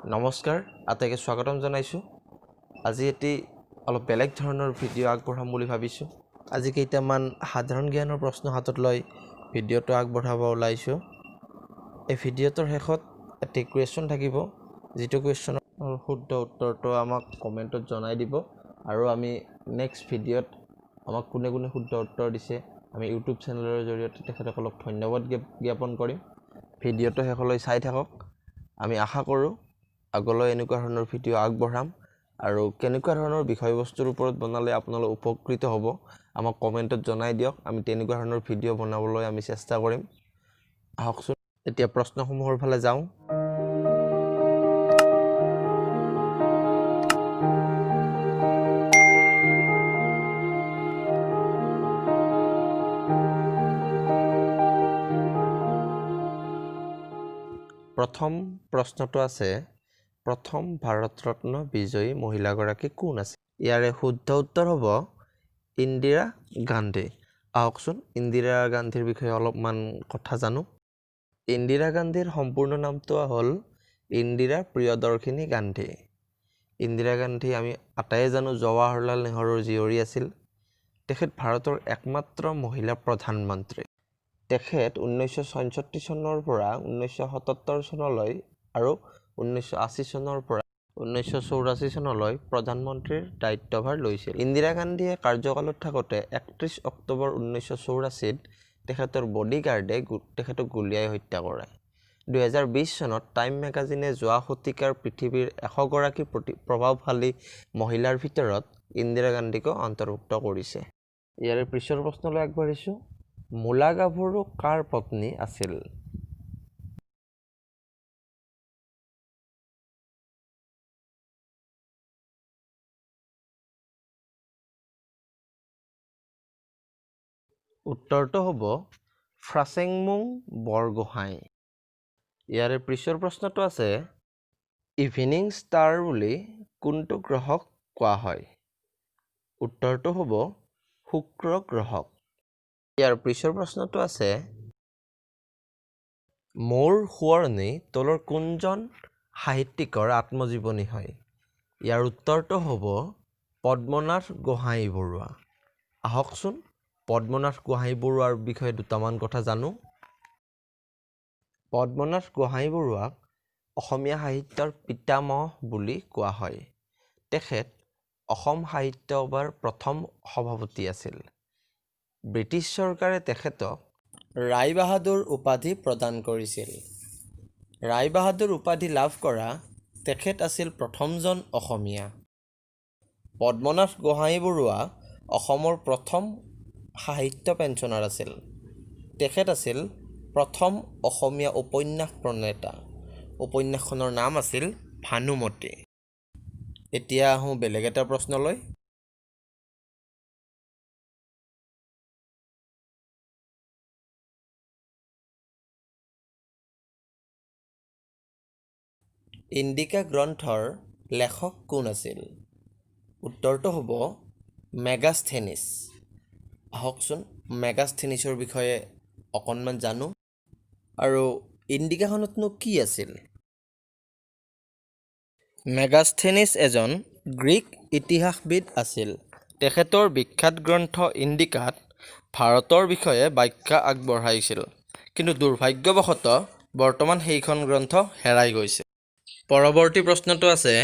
নমস্কাৰ আটাইকে স্বাগতম জনাইছো আজি এটি অলপ বেলেগ ধৰণৰ ভিডিঅ' আগবঢ়াম বুলি ভাবিছো আজি কেইটামান সাধাৰণ জ্ঞানৰ প্ৰশ্ন হাতত লৈ ভিডিঅ'টো আগবঢ়াব ওলাইছো এই ভিডিঅ'টোৰ শেষত এটি কুৱেশ্যন থাকিব যেটো কুৱেশ্যনৰ শুদ্ধ উত্তৰটো আমাক কমেন্টত জনাই দিব আৰু আমি নেক্সট ভিডিঅ'ত আমাক কোনে কোনে শুদ্ধ উত্তৰ দিছে আমি ইউটিউব চেনেলৰ জৰিয়তে তেখেতসকলক ধন্যবাদ জ্ঞাপন কৰিম ভিডিঅ'টো শেষলৈ চাই থাকক আমি আশা কৰোঁ আগলৈ এনেকুৱা ধৰণৰ ভিডিঅ' আগবঢ়াম আৰু কেনেকুৱা ধৰণৰ বিষয়বস্তুৰ ওপৰত বনালে আপোনালোক উপকৃত হ'ব আমাক কমেন্টত জনাই দিয়ক আমি তেনেকুৱা ধৰণৰ ভিডিঅ' বনাবলৈ আমি চেষ্টা কৰিম আহকচোন এতিয়া প্ৰশ্নসমূহৰ ফালে যাওঁ প্ৰথম প্ৰশ্নটো আছে প্ৰথম ভাৰত ৰত্ন বিজয়ী মহিলাগৰাকী কোন আছে ইয়াৰে শুদ্ধ উত্তৰ হ'ব ইন্দিৰা গান্ধী আহকচোন ইন্দিৰা গান্ধীৰ বিষয়ে অলপমান কথা জানো ইন্দিৰা গান্ধীৰ সম্পূৰ্ণ নামটো হ'ল ইন্দিৰা প্ৰিয়দৰ্শিনী গান্ধী ইন্দিৰা গান্ধী আমি আটায়ে জানো জৱাহৰলাল নেহৰুৰ জীয়ৰী আছিল তেখেত ভাৰতৰ একমাত্ৰ মহিলা প্ৰধানমন্ত্ৰী তেখেত 1966 চনৰ পৰা 1977 চনলৈ আৰু 1980 চনৰ পৰা 1984 চনলৈ প্ৰধানমন্ত্ৰীৰ দায়িত্বভাৰ লৈছিল ইন্দিৰা গান্ধীয়ে কাৰ্যকালত থাকোতে 31 অক্টোবৰ 1984ত তেখেতৰ বডিগাৰ্ডে তেখেতক গুলিয়াই হত্যা কৰে 2020 চনত টাইম মেগাজিনে যোৱা শতিকাৰ পৃথিৱীৰ 100 গৰাকী প্ৰভাৱশালী মহিলাৰ ভিতৰত ইন্দিৰা গান্ধীক অন্তৰ্ভুক্ত কৰিছে ইয়াৰে পিছৰ প্ৰশ্নলৈ আগবাঢ়িছো মুলা গাভৰু কাৰ পত্নী আছিল উত্তৰটো হ'ব ফ্ৰাছেংমুং বৰগোহাঁই ইয়াৰে পিছৰ প্ৰশ্নটো আছে ইভিনিং ষ্টাৰ বুলি কোনটো গ্ৰহক কোৱা হয় উত্তৰটো হ'ব শুক্ৰ গ্ৰহক ইয়াৰ পিছৰ প্ৰশ্নটো আছে মোৰ সোঁৱৰণী তলৰ কোনজন সাহিত্যিকৰ আত্মজীৱনী হয় ইয়াৰ উত্তৰটো হ'ব পদ্মনাথ গোহাঁই বৰুৱা আহকচোন পদ্মনাথ গোহাঁই বৰুৱাৰ বিষয়ে দুটামান কথা জানো পদ্মনাথ গোহাঁই বৰুৱাক অসমীয়া সাহিত্যৰ পিতামহ বুলি কোৱা হয় তেখেত অসম সাহিত্য সভাৰ প্ৰথম সভাপতি আছিল ব্ৰিটিছ চৰকাৰে তেখেতক ৰায় বাহাদুৰ উপাধি প্ৰদান কৰিছিল ৰায় বাহাদুৰ উপাধি লাভ কৰা তেখেত আছিল প্ৰথমজন অসমীয়া পদ্মনাথ গোহাঁই বৰুৱা অসমৰ প্ৰথম সাহিত্য পেঞ্চনাৰ আছিল তেখেত আছিল প্ৰথম অসমীয়া উপন্যাস প্ৰণেতা উপন্যাসখনৰ নাম আছিল ভানুমতী এতিয়া আহোঁ বেলেগ এটা প্ৰশ্নলৈ ইণ্ডিকা গ্ৰন্থৰ লেখক কোন আছিল উত্তৰটো হ'ব মেগাস্থেনিছ আহকচোন মেগাস্থেনিছৰ বিষয়ে অকণমান জানো আৰু ইণ্ডিকাখনতনো কি আছিল মেগাস্থেনিছ এজন গ্ৰীক ইতিহাসবিদ আছিল তেখেতৰ বিখ্যাত গ্ৰন্থ ইণ্ডিকাত ভাৰতৰ বিষয়ে ব্যাখ্যা আগবঢ়াইছিল কিন্তু দুৰ্ভাগ্যবশতঃ বৰ্তমান সেইখন গ্ৰন্থ হেৰাই গৈছে পৰৱৰ্তী প্ৰশ্নটো আছে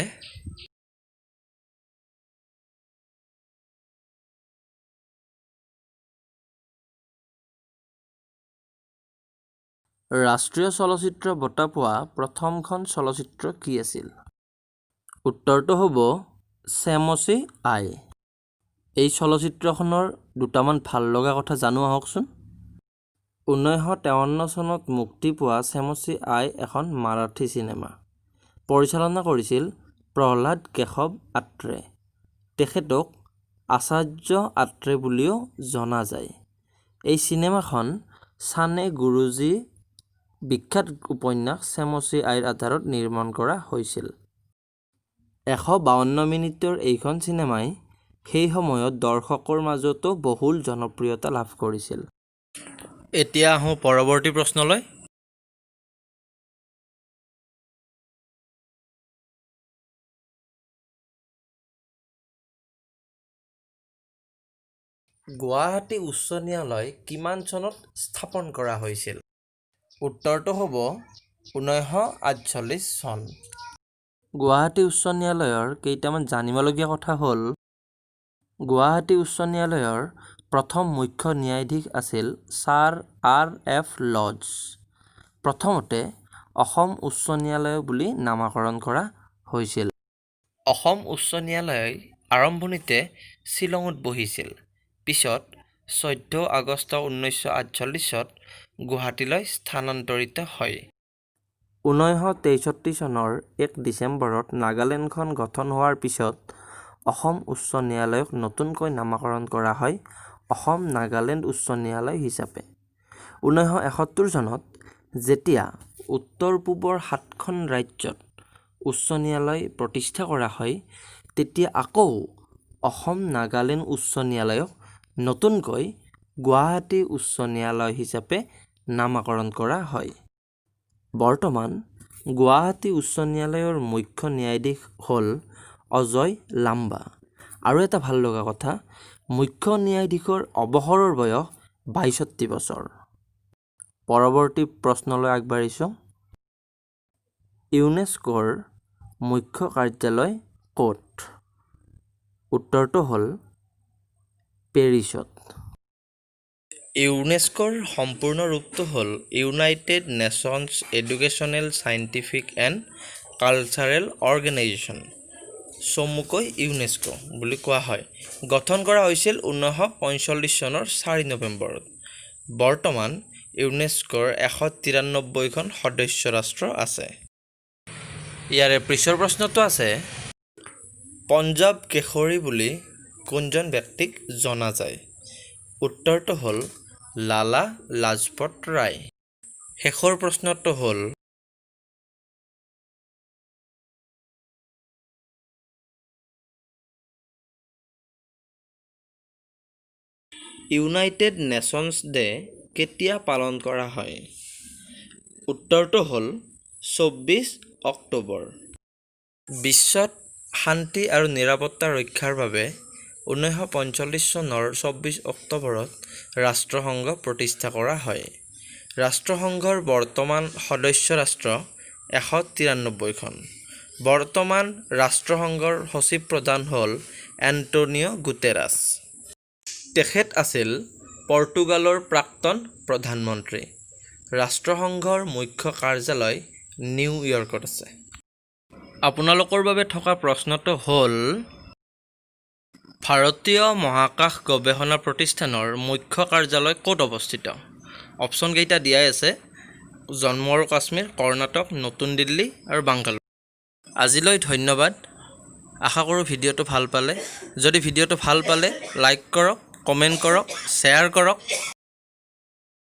ৰাষ্ট্ৰীয় চলচ্চিত্ৰ বঁটা পোৱা প্ৰথমখন চলচ্চিত্ৰ কি আছিল উত্তৰটো হ'ব চেমচি আই এই চলচ্চিত্ৰখনৰ দুটামান ভাল লগা কথা জানো আহকচোন 1953 চনত মুক্তি পোৱা চেমচি আই এখন মাৰাঠী চিনেমা পৰিচালনা কৰিছিল প্ৰহ্লাদ কেশৱ আত্ৰে তেখেতক আচাৰ্য আত্ৰে বুলিও জনা যায় এই চিনেমাখন সানে গুৰুজী বিখ্যাত উপন্যাস চেমচি আইৰ আধাৰত নিৰ্মাণ কৰা হৈছিল 152 মিনিটৰ এইখন চিনেমাই সেই সময়ত দৰ্শকৰ মাজতো বহুল জনপ্ৰিয়তা লাভ কৰিছিল এতিয়া আহোঁ পৰৱৰ্তী প্ৰশ্নলৈ গুৱাহাটী উচ্চ ন্যায়ালয় কিমান চনত স্থাপন কৰা হৈছিল? উত্তৰটো হ'ব 1948 চন। গুৱাহাটী উচ্চ ন্যায়ালয়ৰ কেইটামান জানিবলগীয়া কথা হ'ল, গুৱাহাটী উচ্চ ন্যায়ালয়ৰ প্ৰথম মুখ্য ন্যায়াধীশ আছিল ছাৰ R.F. লজ। প্ৰথমতে অসম উচ্চ ন্যায়ালয় বুলি নামাকৰণ কৰা হৈছিল। অসম উচ্চ ন্যায়ালয় আৰম্ভণিতে শ্বিলঙত বহিছিল। পিছত 14 আগষ্ট 1948 গুৱাহাটীলৈ স্থানান্তৰিত হয়। 1963 চনৰ 1 ডিচেম্বৰত নাগালেণ্ডখন গঠন হোৱাৰ পিছত অসম উচ্চ ন্যায়ালয়ক নতুনকৈ নামাকৰণ কৰা হয় অসম নাগালেণ্ড উচ্চ ন্যায়ালয় হিচাপে। 1971 চনত যেতিয়া উত্তৰ-পূবৰ 7খন ৰাজ্যত উচ্চ ন্যায়ালয় প্ৰতিষ্ঠা কৰা হয়, তেতিয়া আকৌ অসম নাগালেণ্ড উচ্চ ন্যায়ালয়ক নতুনকৈ গুৱাহাটী উচ্চ ন্যায়ালয় হিচাপে নামাকৰণ কৰা হয়। বৰ্তমান গুৱাহাটী উচ্চ ন্যায়ালয়ৰ মুখ্য ন্যায়াধীশ হ'ল অজয় লাম্বা। আৰু এটা ভাল লগা কথা, মুখ্য ন্যায়াধীশৰ অৱসৰৰ বয়স 62 বছৰ। পৰৱৰ্তী প্ৰশ্নলৈ আগবাঢ়িছোঁ। ইউনেস্কোৰ মুখ্য কাৰ্যালয় ক'ত? উত্তৰটো হ'ল পেৰিছত। ইউনেস্কোৰ সম্পূৰ্ণ ৰূপটো হ'ল United nations educational, scientific and cultural organisation, চমুকৈ ইউনেস্কো বুলি কোৱা হয়। গঠন কৰা হৈছিল 1945 চনৰ 4 নৱেম্বৰত। বৰ্তমান ইউনেস্কোৰ 193খন সদস্য ৰাষ্ট্ৰ আছে। ইয়াৰে পিছৰ প্ৰশ্নটো আছে, পঞ্জাৱ কেশৰী বুলি কোনজন ব্যক্তিক জনা যায়? উত্তৰটো হ'ল লালা লাজপত ৰায়। শেষৰ প্ৰশ্নটো হ'ল, ইউনাইটেড নেশ্যনছ ডে কেতিয়া পালন কৰা হয়? উত্তৰটো হ'ল 24 অক্টোবৰ। বিশ্বত শান্তি আৰু নিৰাপত্তা ৰক্ষাৰ বাবে 1945 চনৰ 24 অক্টোবৰত ৰাষ্ট্ৰসংঘ প্ৰতিষ্ঠা কৰা হয়। ৰাষ্ট্ৰসংঘৰ বৰ্তমান সদস্য ৰাষ্ট্ৰ 193খন। বৰ্তমান ৰাষ্ট্ৰসংঘৰ সচিব প্ৰধান হ'ল এণ্টনিঅ' গুটেৰাছ। তেখেত আছিল পৰ্তুগালৰ প্ৰাক্তন প্ৰধানমন্ত্ৰী। ৰাষ্ট্ৰসংঘৰ মুখ্য কাৰ্যালয় নিউয়ৰ্কত আছে। আপোনালোকৰ বাবে থকা প্ৰশ্নটো হ'ল, ভাৰতীয় মহাকাশ গৱেষণা প্ৰতিষ্ঠানৰ মুখ্য কাৰ্যালয় ক'ত অৱস্থিত? অপশ্যন কেইটা দিয়াই আছে, জম্মু আৰু কাশ্মীৰ, কৰ্ণাটক, নতুন দিল্লী আৰু বাংগালোৰ। আজিলৈ ধন্যবাদ। আশা কৰোঁ ভিডিঅ'টো ভাল পালে। যদি ভিডিঅ'টো ভাল পালে লাইক কৰক, কমেণ্ট কৰক, শ্বেয়াৰ কৰক।